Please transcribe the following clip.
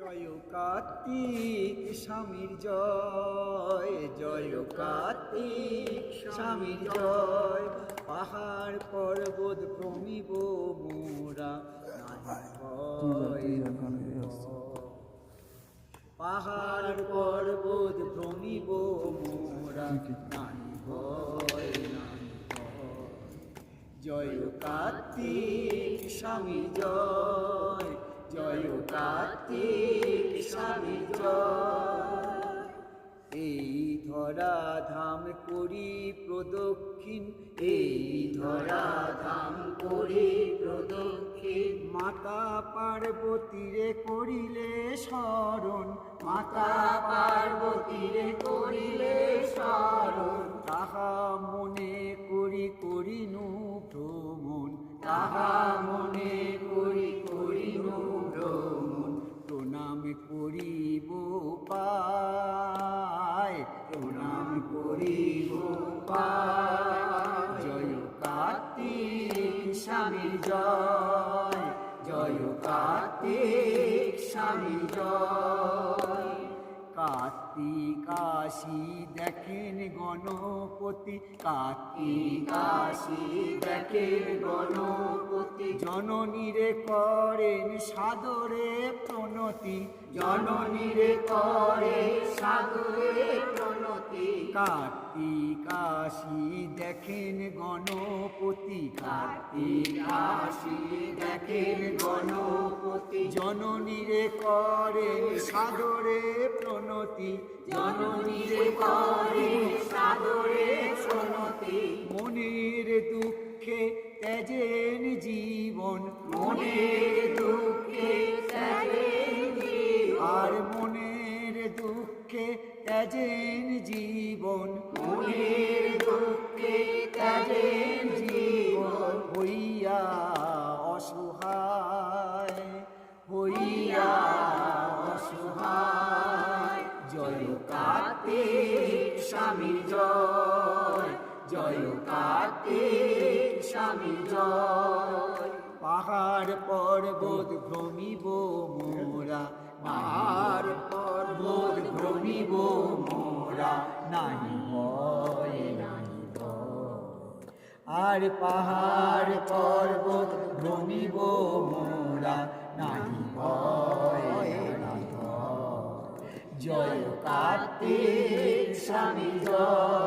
জয় কার্তিক স্বামীর জয়, জয় কার্তিক স্বামীর জয়। পাহাড় পর্বত ভ্রমিব মোরা, পাহাড় পর্বত ভ্রমিব মোরা, নাই ভয় নাই ভয়। জয় কার্তিক স্বামী জয়, জয় কার্তিক স্বামী জয়। এই ধরা ধাম করি প্রদক্ষিণ, এই ধরা ধাম করি প্রদক্ষিণ। মাতা পার্বতীরে করিলে স্মরণ, মাতা পার্বতীরে করিলে স্মরণ। তাহা মনে করি করিনু ভ্রমণ, তাহা মনে করি করিনু ভ্রমণ। প্রণাম করিব পায়, প্রণাম করিব পায়। জয় কার্তিক স্বামী জয়, জয় কার্তিক স্বামী জয়। কার্তিক আসি দেখেন গণপতি, কার্তিক আসি দেখেন গণপতি। জননীরে করেন সাদরে প্রণতি, জননীরে করে সাদরে প্রণতি। কার্তিক আসি দেখেন গণপতি, কার্তিক আসি দেখেন গণপতি। জননীরে করেন সাদরে প্রণতি, জননীরে করে সাদরে প্রণতি। মনের দুঃখে ত্যাজেন জীবন, মনের দুঃখে ত্যাজেন জীবন। আর মনের দুঃখে ত্যাজেন জীবন, মনের দুঃখে ত্যাজেন জীবন। হইয়া অসহায়, হইয়া অসহায়। জয় কার্তিক স্বামী জয়, জয় কার্তিক স্বামী জয়। পাহাড় পর্বত ভ্রমিব মোরা, পাহাড় পর্বত ভ্রমিব মোরা, নাই ভয় নাই ভয়। আর পাহাড় পর্বত ভ্রমিব মোরা, নাই ভয় নাই ভয়। জয় কার্তিক স্বামী জয়।